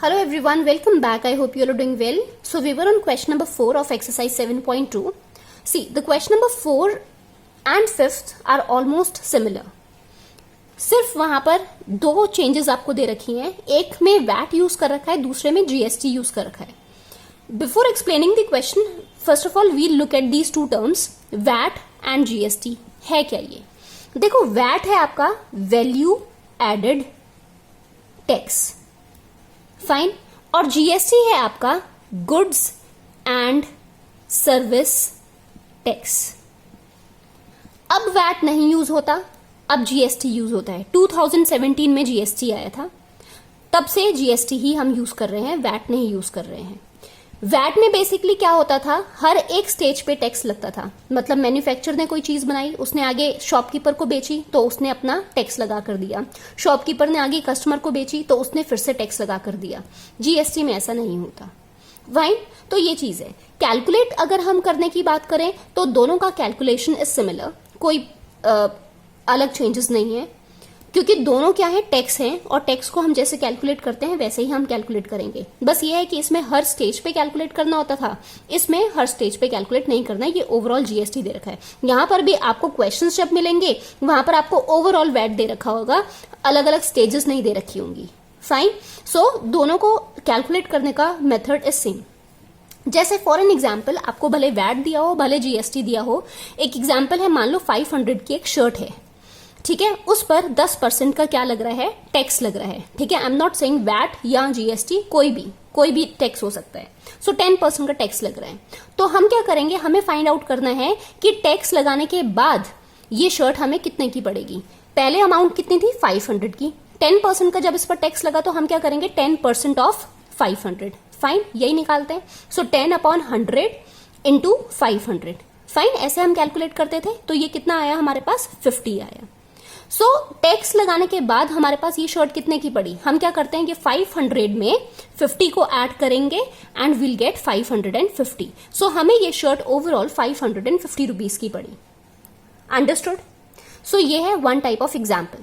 Hello everyone, welcome back. I hope you all are doing well. So we were on question number 4 of exercise 7.2. See, the question number 4 and 5th are almost similar. सिर्फ वहां पर दो changes आपको दे रखी हैं. एक में VAT use कर रखा है, दूसरे में जीएसटी यूज कर रखा है. Before explaining the question, first of all we look at these two terms, VAT and GST. है क्या ये? देखो, वैट है आपका वैल्यू एडेड टैक्स, फाइन. और जीएसटी है आपका गुड्स एंड सर्विस टैक्स. अब वैट नहीं यूज होता, अब जीएसटी यूज होता है. 2017 में जीएसटी आया था, तब से जीएसटी ही हम यूज कर रहे हैं, वैट नहीं यूज कर रहे हैं. वैट में बेसिकली क्या होता था, हर एक स्टेज पे टैक्स लगता था. मतलब मैन्युफैक्चरर ने कोई चीज बनाई, उसने आगे शॉपकीपर को बेची तो उसने अपना टैक्स लगा कर दिया. शॉपकीपर ने आगे कस्टमर को बेची तो उसने फिर से टैक्स लगा कर दिया. जीएसटी में ऐसा नहीं होता. वाइन, तो ये चीज है. कैलकुलेट अगर हम करने की बात करें तो दोनों का कैलकुलेशन इज सिमिलर. कोई अलग चेंजेस नहीं है, क्योंकि दोनों क्या है, टैक्स हैं. और टैक्स को हम जैसे कैलकुलेट करते हैं वैसे ही हम कैलकुलेट करेंगे. बस ये है कि इसमें हर स्टेज पे कैलकुलेट करना होता था, इसमें हर स्टेज पे कैलकुलेट नहीं करना है. ये ओवरऑल जीएसटी दे रखा है. यहां पर भी आपको क्वेश्चंस जब मिलेंगे वहां पर आपको ओवरऑल वैट दे रखा होगा, अलग अलग स्टेजेस नहीं दे रखी होंगी. फाइन. सो दोनों को कैलकुलेट करने का मेथड इज सेम. जैसे फॉर एन एग्जाम्पल, आपको भले वैट दिया हो भले जीएसटी दिया हो. एक एग्जाम्पल है, मान लो 500 की एक शर्ट है, ठीक है. उस पर 10% का क्या लग रहा है, टैक्स लग रहा है. ठीक है, I am not saying VAT या जीएसटी, कोई भी टैक्स हो सकता है. सो 10% का टैक्स लग रहा है. तो हम क्या करेंगे, हमें फाइंड आउट करना है कि टैक्स लगाने के बाद ये शर्ट हमें कितने की पड़ेगी. पहले अमाउंट कितनी थी, 500 की. 10% का जब इस पर टैक्स लगा तो हम क्या करेंगे, 10% ऑफ 500. फाइन, यही निकालते हैं. सो 10/100 इंटू 500. फाइन, ऐसे हम कैलकुलेट करते थे. तो ये कितना आया हमारे पास, 50 आया. सो टैक्स लगाने के बाद हमारे पास ये शर्ट कितने की पड़ी. हम क्या करते हैं कि 500 में 50 को ऐड करेंगे एंड विल गेट 550. सो हमें ये शर्ट ओवरऑल 550 रुपीज की पड़ी. अंडरस्टूड. सो ये है वन टाइप ऑफ एग्जाम्पल.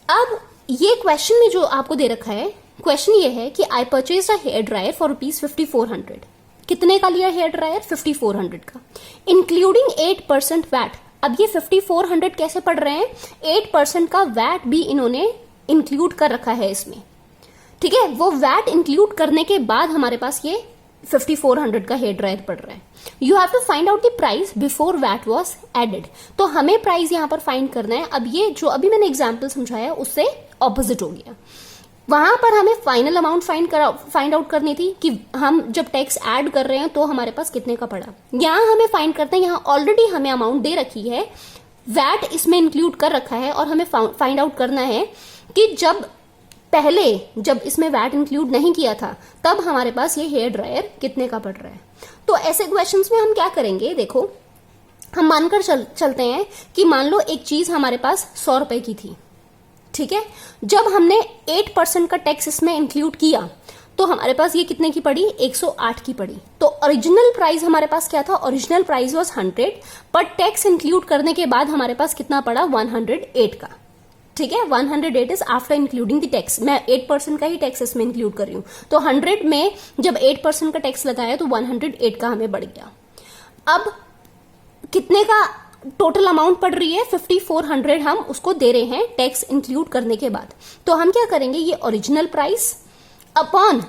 अब ये क्वेश्चन में जो आपको दे रखा है, क्वेश्चन ये है कि I purchase a hair dryer for ₹5400. कितने का लिया हेयर ड्रायर, 5400 का, इंक्लूडिंग 8% वैट. अब ये 5400 कैसे पढ़ रहे हैं, 8% का वैट भी इन्होंने इंक्लूड कर रखा है इसमें. ठीक है, वो वैट इंक्लूड करने के बाद हमारे पास ये 5400 का हेयर ड्रायर पड़ रहा है. You have to find out the price before VAT was added. तो हमें प्राइस यहां पर फाइंड करना है. अब ये जो अभी मैंने एग्जाम्पल समझाया उससे ऑपोजिट हो गया. वहां पर हमें फाइनल अमाउंट फाइंड आउट करनी थी कि हम जब टैक्स ऐड कर रहे हैं तो हमारे पास कितने का पड़ा. यहां हमें फाइंड करते हैं, यहां ऑलरेडी हमें अमाउंट दे रखी है, वैट इसमें इंक्लूड कर रखा है, और हमें फाइंड आउट करना है कि जब इसमें वैट इंक्लूड नहीं किया था तब हमारे पास ये हेयर ड्रायर कितने का पड़ रहा है. तो ऐसे क्वेश्चंस में हम क्या करेंगे, देखो, हम मानकर चलते हैं कि मान लो एक चीज हमारे पास 100 रुपए की थी. ठीक है, जब हमने 8% का टैक्स इसमें इंक्लूड किया तो हमारे पास ये कितने की पड़ी, 108 की पड़ी. तो ओरिजिनल प्राइस हमारे पास क्या था, ओरिजिनल प्राइस वाज 100, पर टैक्स इंक्लूड करने के बाद हमारे पास कितना पड़ा, 108 का. ठीक है, 108 is after including the tax. मैं 8% का ही टैक्स इसमें इंक्लूड कर रही हूं. तो 100 में जब 8% का टैक्स लगाया तो 108 का हमें बढ़ गया. अब कितने का टोटल अमाउंट पड़ रही है, 5400 हम उसको दे रहे हैं टैक्स इंक्लूड करने के बाद. तो हम क्या करेंगे, ये ओरिजिनल प्राइस अपॉन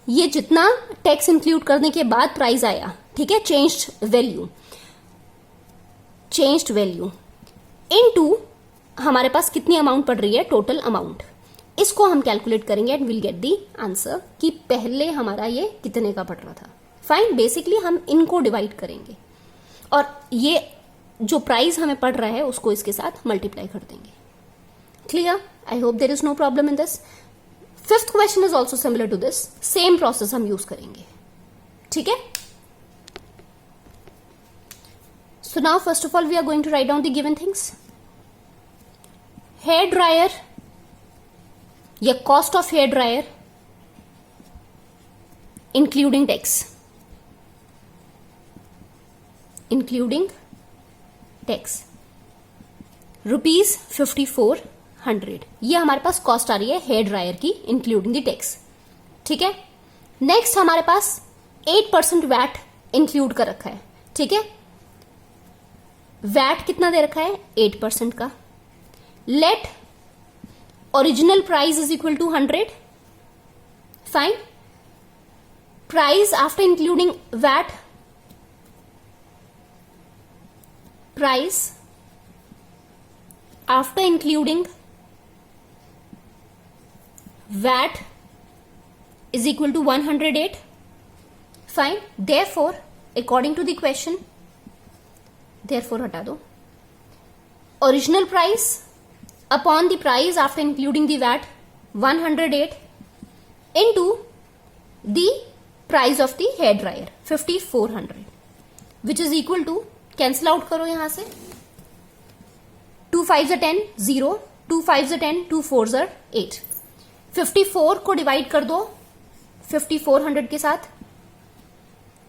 ये जितना टैक्स इंक्लूड करने के बाद प्राइस आया, ठीक है, चेंज्ड वैल्यू इनटू हमारे पास कितनी अमाउंट पड़ रही है, टोटल अमाउंट. इसको हम कैलकुलेट करेंगे and will get the answer कि पहले हमारा ये कितने का पड़ रहा था. फाइन, बेसिकली हम इनको डिवाइड करेंगे और ये जो प्राइस हमें पड़ रहा है उसको इसके साथ मल्टीप्लाई कर देंगे. Clear? I hope there is no problem in this. 5th question is also similar to this. Same process हम यूज करेंगे. ठीक है. So now first of all we are going to write down the given things. Hair dryer या cost of hair dryer including tax, tax ₹54 100। ये हमारे पास cost आ रही है हेयर ड्रायर की इंक्लूडिंग द टैक्स। ठीक है, नेक्स्ट हमारे पास 8% वैट इंक्लूड कर रखा है। ठीक है, वैट कितना दे रखा है 8% का। Let original price is equal to 100। Fine, price after including VAT, price after including VAT is equal to 108. Fine. Therefore, according to the question, therefore हटा दो, original price upon the price after including the VAT 108 into the price of the hair dryer 5400, which is equal to, cancel out करो यहां से, 2 5 10 0, 2 5 10, 2 4 8, 54 को divide कर दो 5400 के साथ,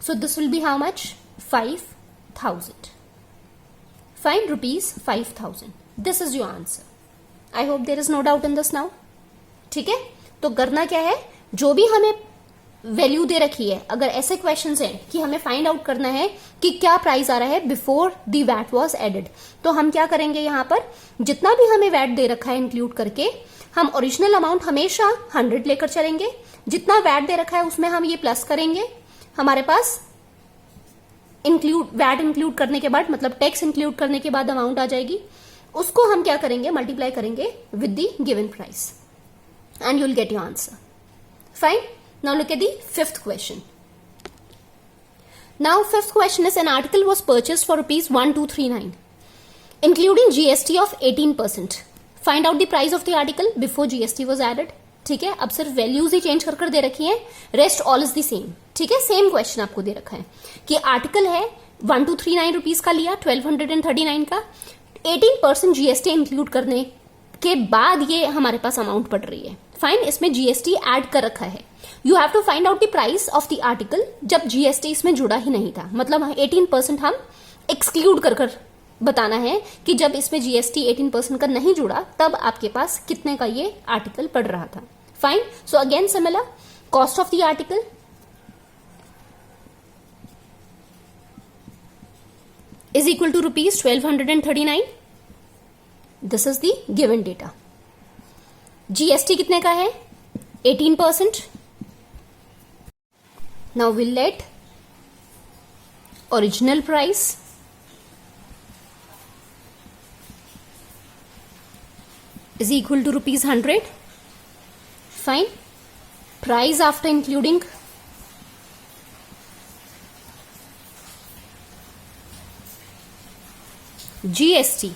so this will be how much 5000। Fine, rupees 5000। This is your answer. I hope there is no doubt in this now. ठीक है, तो करना क्या है, जो भी हमें वैल्यू दे रखी है, अगर ऐसे क्वेश्चंस हैं कि हमें फाइंड आउट करना है कि क्या प्राइस आ रहा है before the VAT was added, तो हम क्या करेंगे, यहां पर जितना भी हमें वैट दे रखा है इंक्लूड करके, हम ओरिजिनल अमाउंट हमेशा 100 लेकर चलेंगे, जितना वैट दे रखा है उसमें हम ये प्लस करेंगे, हमारे पास वैट इंक्लूड करने के बाद, मतलब टैक्स इंक्लूड करने के बाद अमाउंट आ जाएगी, उसको हम क्या करेंगे, मल्टीप्लाई करेंगे with the given price and you will get your answer. Fine, now look at the fifth question. Now fifth question is, an article was purchased for rupees 1239 including GST of 18%. Find out the price of the article before GST was added. ठीक है, अब सिर्फ values ही change कर दे रखी है, rest all is the same. ठीक है, same question आपको दे रखा है कि आर्टिकल है 1239 रुपीज का लिया, 1239 का, 18% GST इंक्लूड करने के बाद ये हमारे पास अमाउंट पड़ रही है। फाइन, इसमें GST ऐड कर रखा है। You have to find out the price of the article जब GST इसमें जुड़ा ही नहीं था, मतलब 18% हम एक्सक्लूड कर बताना है कि जब इसमें GST 18% का नहीं जुड़ा तब आपके पास कितने का ये आर्टिकल पड़ रहा था। Fine, so again similar, cost of the article is equal to rupees 1239. This is the given data. GST कितने का है 18%. Now we'll let original price is equal to rupees 100. Fine. Price after including GST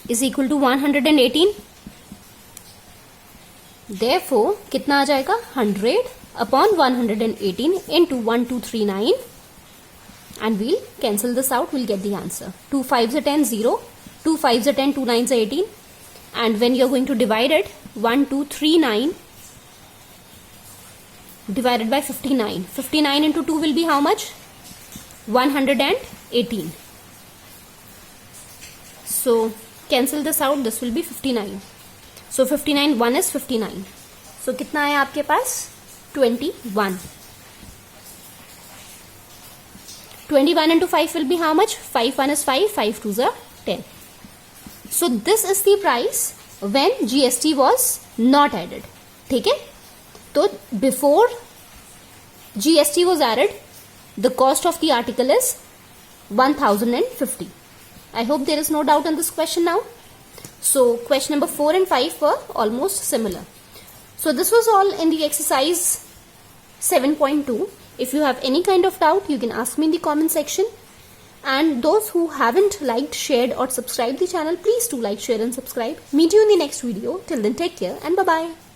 is equal to 118. Therefore कितना आ जाएगा 100 upon 118 into 1239 and we'll cancel this out, we'll get the answer. 2 5s are 10, 0, 2 5s are 10, 2 9s are 18, and when you're going to divide it, 1239 divided by 59, 59 into 2 will be how much? 118. So cancel this out, this will be 59. So 59, 1 is 59. So कितना है आपके पास 21. 21 into 5 will be how much? 5 1 is 5, 5 2s are 10. So this is the price when GST was not added. ठीक है, तो before GST was added, the cost of the article is 1050. I hope there is no doubt on this question now. So question number 4 and 5 were almost similar. So this was all in the exercise 7.2. If you have any kind of doubt, you can ask me in the comment section. And those who haven't liked, shared or subscribed the channel, please do like, share and subscribe. Meet you in the next video. Till then, take care and bye-bye.